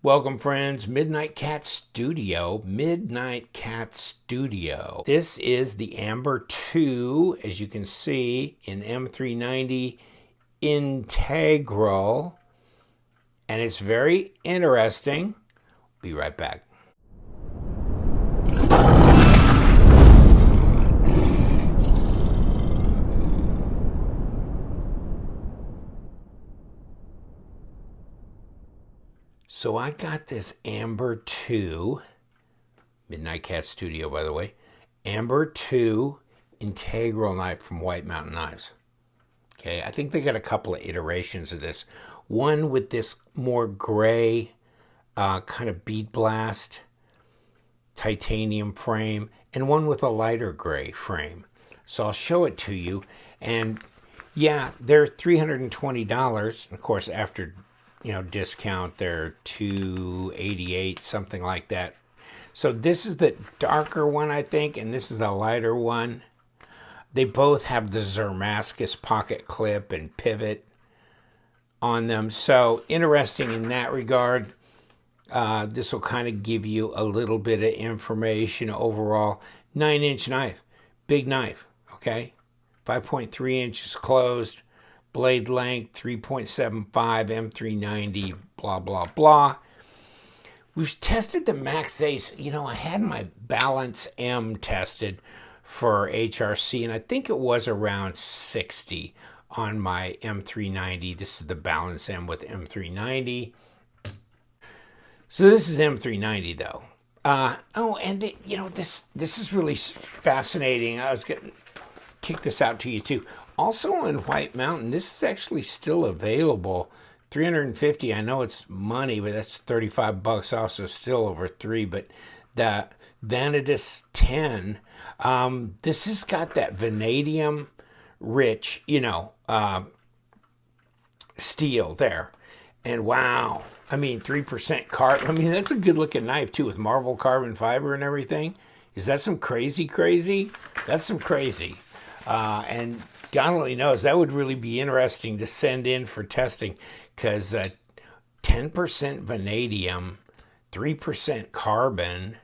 Welcome, friends. Midnight Cat Studio. This is the Amber 2, as you can see, in M390 Integral. And it's very interesting. Be right back. So I got this Amber 2, Midnight Cat Studio, by the way, Amber 2 Integral knife from White Mountain Knives. Okay, I think they got a couple of iterations of this. One with this more gray kind of bead blast titanium frame, and one with a lighter gray frame. So I'll show it to you. And yeah, they're $320. Of course, after discount, they're $288, something like that. So this is the darker one, I think, and this is the lighter one. They both have the Zermaskus pocket clip and pivot on them. So interesting in that regard. This will kind of give you a little bit of information overall. 9-inch knife, big knife, okay? 5.3 inches closed. Blade length 3.75, M390, blah, blah, blah. We've tested the Max Ace. I had my Balance M tested for HRC, and I think it was around 60 on my M390. This is the Balance M with M390. So this is M390, though. This is really fascinating. I was going to kick this out to you, too. Also on White Mountain, this is actually still available. $350. I know it's money, but that's $35 off, so still over $3. But the Vanadis 10, this has got that vanadium rich, steel there. And wow, 3% carbon. That's a good looking knife too, with marble carbon fiber and everything. Is that some crazy? That's some crazy. And God only knows, that would really be interesting to send in for testing, because 10% vanadium, 3% carbon.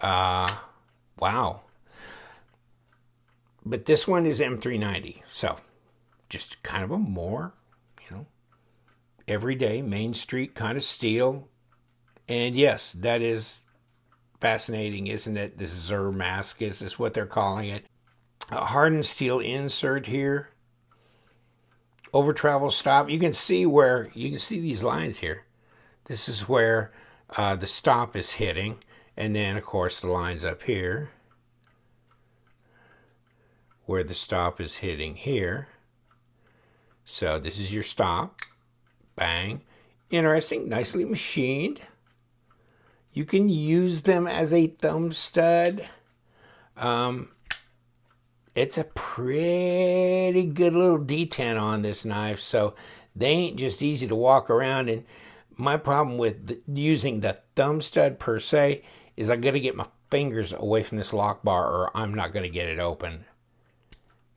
Wow. But this one is M390, so just kind of a more, everyday Main Street kind of steel. And yes, that is fascinating, isn't it? This Zermaskus is what they're calling it. A hardened steel insert here. Over travel stop. You can see these lines here. This is where the stop is hitting. And then, of course, the lines up here where the stop is hitting here. So this is your stop. Bang. Interesting. Nicely machined. You can use them as a thumb stud. It's a pretty good little detent on this knife, so they ain't just easy to walk around. And my problem with using the thumb stud per se is I got to get my fingers away from this lock bar, or I'm not going to get it open.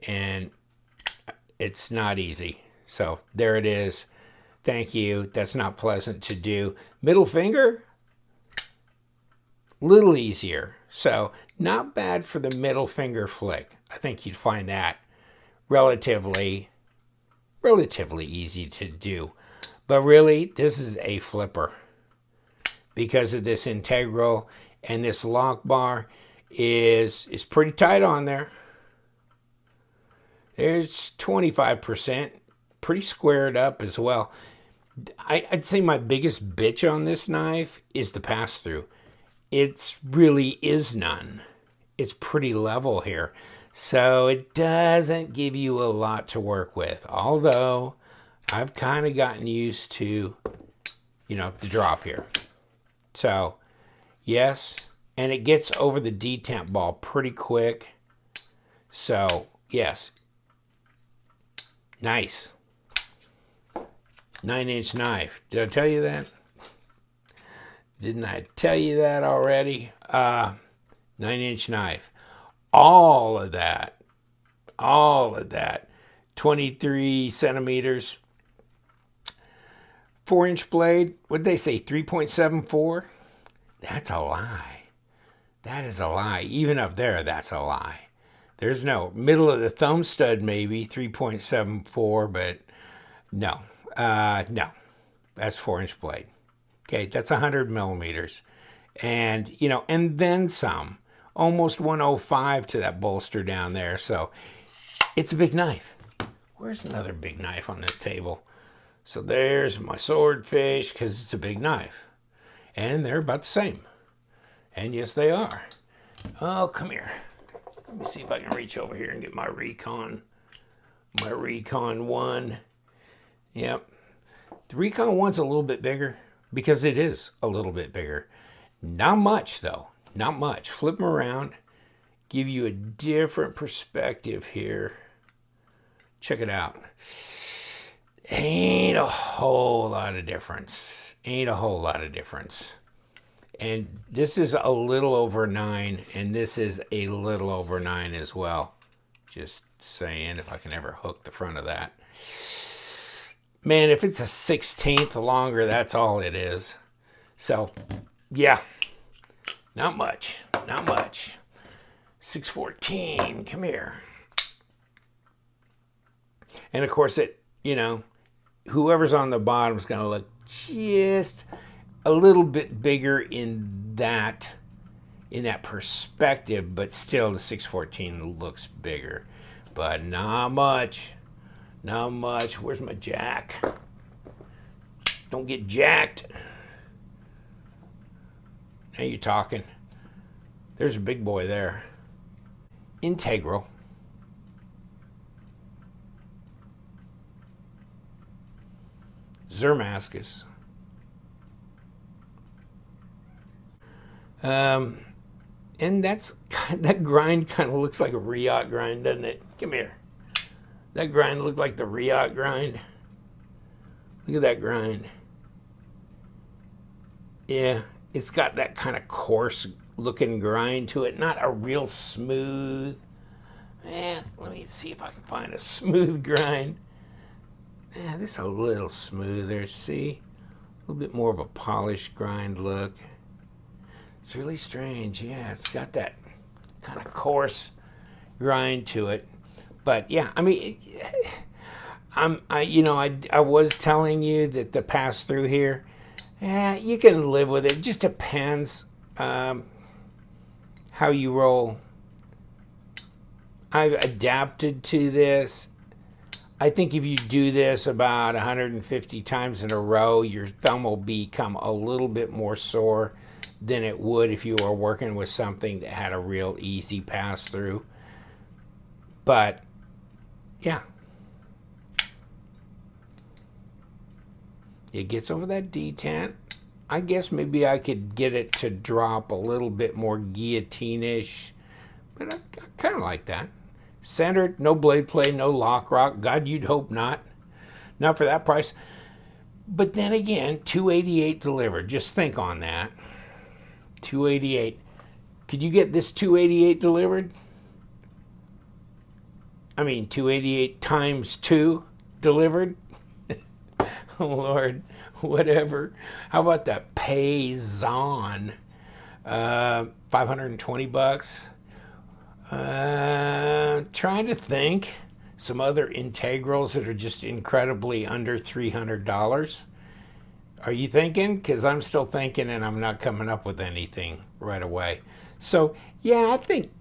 And it's not easy. So there it is. Thank you. That's not pleasant to do. Middle finger, little easier. So not bad for the middle finger flick. I think you'd find that relatively easy to do. But really, this is a flipper because of this integral, and this lock bar is pretty tight on there. There's 25%, pretty squared up as well. I'd say my biggest bitch on this knife is the pass-through. It really is none. It's pretty level here. So it doesn't give you a lot to work with. Although I've kind of gotten used to, the drop here. So yes, and it gets over the detent ball pretty quick. So yes, nice. 9-inch knife. Did I tell you that? Didn't I tell you that already? 9-inch knife. All of that, 23 centimeters, 4-inch blade, what'd they say, 3.74? That's a lie. That is a lie. Even up there, that's a lie. There's no middle of the thumb stud, maybe 3.74, but no. No. That's 4-inch blade. Okay, that's 100 millimeters. And, you know, and then some. Almost 105 to that bolster down there. So it's a big knife. Where's another big knife on this table? So there's my swordfish, because it's a big knife. And they're about the same. And yes, they are. Oh, come here. Let me see if I can reach over here and get my Recon. My Recon 1. Yep. The Recon 1's a little bit bigger, because it is a little bit bigger. Not much, though. Not much. Flip them around. Give you a different perspective here. Check it out. Ain't a whole lot of difference. Ain't a whole lot of difference. And this is a little over 9, and this is a little over 9 as well. Just saying, if I can ever hook the front of that. Man, if it's a 1/16 longer, that's all it is. So, yeah. Not much. Not much. 614, come here. And of course, it, you know, whoever's on the bottom is going to look just a little bit bigger in that perspective, but still the 614 looks bigger. But not much. Not much. Where's my jack? Don't get jacked. Now you're talking. There's a big boy there. Integral. Zermaskus. And that grind kind of looks like a Riot grind, doesn't it? Come here. That grind looked like the Riot grind. Look at that grind. Yeah, it's got that kind of coarse looking grind to it. Not a real smooth. Let me see if I can find a smooth grind. Yeah, this is a little smoother. See? A little bit more of a polished grind look. It's really strange. Yeah, it's got that kind of coarse grind to it. But yeah, I mean, I was telling you that the pass through here, you can live with it. It just depends how you roll. I've adapted to this. I think if you do this about 150 times in a row, your thumb will become a little bit more sore than it would if you were working with something that had a real easy pass through. But yeah, it gets over that detent. I guess maybe I could get it to drop a little bit more guillotine-ish, but I kind of like that. Centered, no blade play, no lock rock. God, you'd hope not. Not for that price. But then again, $288 delivered. Just think on that. $288. Could you get this $288 delivered? I mean, $288 times 2 delivered? Oh, Lord. Whatever. How about that Payzon? $520. Trying to think. Some other integrals that are just incredibly under $300. Are you thinking? Because I'm still thinking, and I'm not coming up with anything right away. So yeah, I think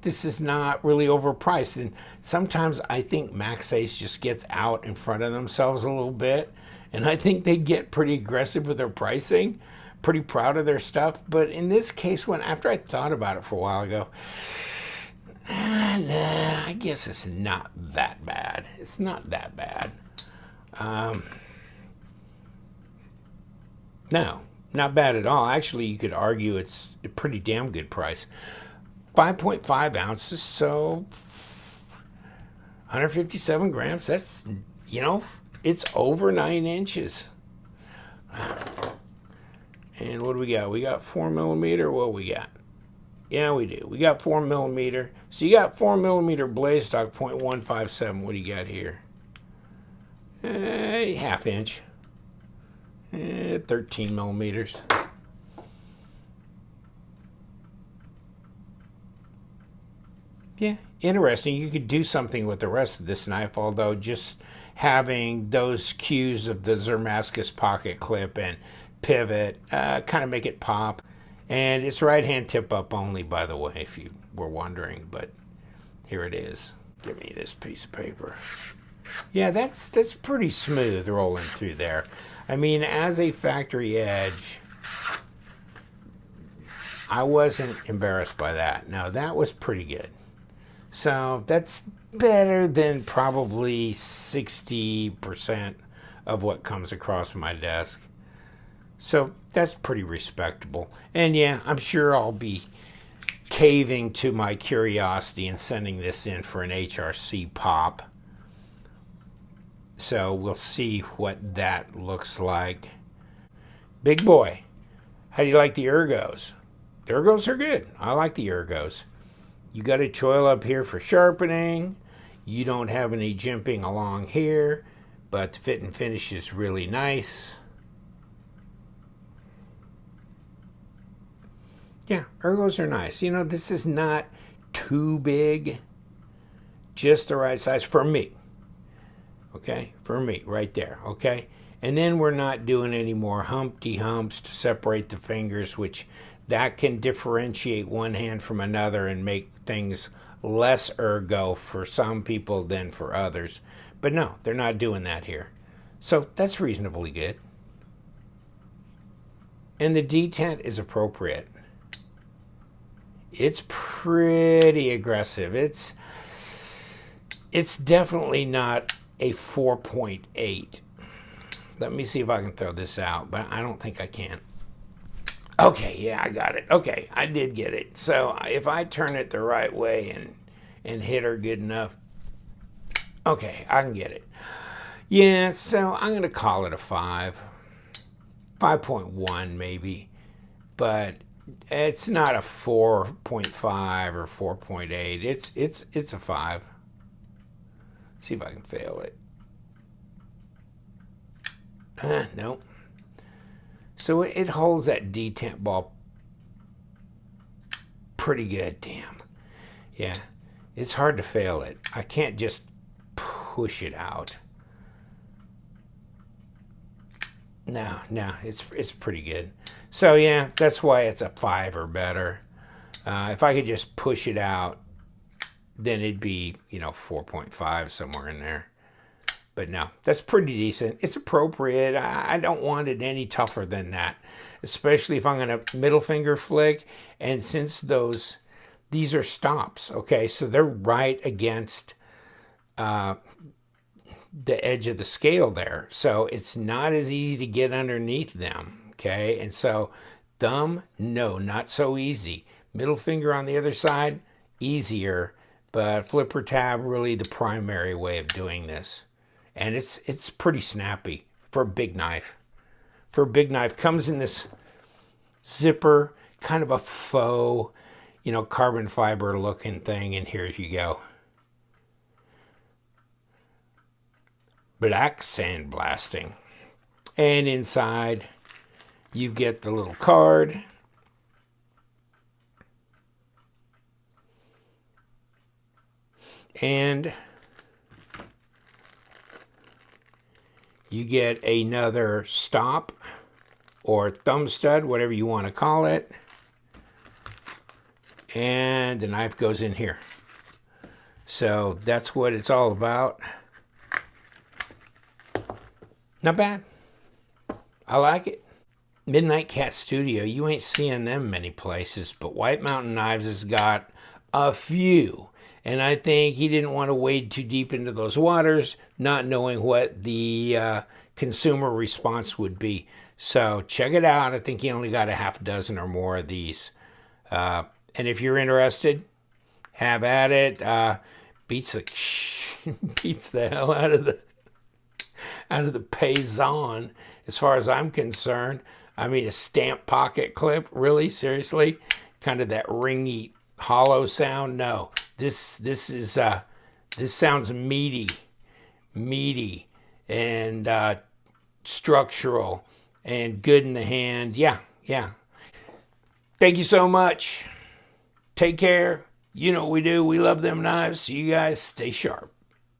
this is not really overpriced. And sometimes I think MaxAce just gets out in front of themselves a little bit, and I think they get pretty aggressive with their pricing. Pretty proud of their stuff. But in this case, after I thought about it for a while ago, nah, I guess it's not that bad. It's not that bad. No, not bad at all. Actually, you could argue it's a pretty damn good price. 5.5 ounces, so 157 grams. That's, it's over 9 inches. And what do we got? We got 4 millimeter. What we got? Yeah, we do. We got 4 millimeter. So you got 4 millimeter blade stock, .157. What do you got here? Half inch. 13 millimeters. Yeah, interesting. You could do something with the rest of this knife, although just having those cues of the Damascus pocket clip and pivot kind of make it pop. And it's right hand tip up only, by the way, if you were wondering, but here it is. Give me this piece of paper. Yeah, that's pretty smooth rolling through there. I mean, as a factory edge, I wasn't embarrassed by that. No, that was pretty good. So that's better than probably 60% of what comes across my desk. So that's pretty respectable. And yeah, I'm sure I'll be caving to my curiosity and sending this in for an HRC pop. So we'll see what that looks like. Big boy, how do you like the ergos? The ergos are good. I like the ergos. You got a choil up here for sharpening. You don't have any jimping along here, but the fit and finish is really nice. Yeah, ergos are nice. You know, this is not too big, just the right size for me. Okay, for me, right there, okay? And then we're not doing any more Humpty Humps to separate the fingers, which that can differentiate one hand from another and make things less ergo for some people than for others. But no, they're not doing that here. So that's reasonably good. And the detent is appropriate. It's pretty aggressive. It's definitely not a 4.8. Let me see if I can throw this out, but I don't think I can. Okay, yeah, I got it. Okay, I did get it. So if I turn it the right way and hit her good enough, okay, I can get it. Yeah, so I'm going to call it a 5. 5.1 maybe, but it's not a 4.5 or 4.8. It's a 5. See if I can fail it. Nope. So it holds that detent ball pretty good. Damn. Yeah. It's hard to fail it. I can't just push it out. No, it's pretty good. So yeah, that's why it's a 5 or better. If I could just push it out, then it'd be, 4.5 somewhere in there. But no, that's pretty decent. It's appropriate. I don't want it any tougher than that, especially if I'm going to middle finger flick. And since these are stops, okay, so they're right against the edge of the scale there. So it's not as easy to get underneath them, okay? And so thumb, no, not so easy. Middle finger on the other side, easier, but flipper tab really the primary way of doing this. And it's pretty snappy for a big knife. For a big knife, comes in this zipper, kind of a faux, carbon fiber looking thing, and here you go. Black sandblasting. And inside, you get the little card. And you get another stop or thumb stud, whatever you want to call it. And the knife goes in here. So that's what it's all about. Not bad. I like it. Midnight Cat Studio, you ain't seeing them many places, but White Mountain Knives has got a few. And I think he didn't want to wade too deep into those waters, not knowing what the consumer response would be. So check it out. I think he only got a half dozen or more of these. And if you're interested, have at it. Beats the hell out of the Paysan, as far as I'm concerned. I mean, a stamp pocket clip, really, seriously, kind of that ringy, hollow sound. No, this sounds meaty. and structural and good in the hand. Yeah, yeah. Thank you so much. Take care. You know what we do. We love them knives. So you guys stay sharp.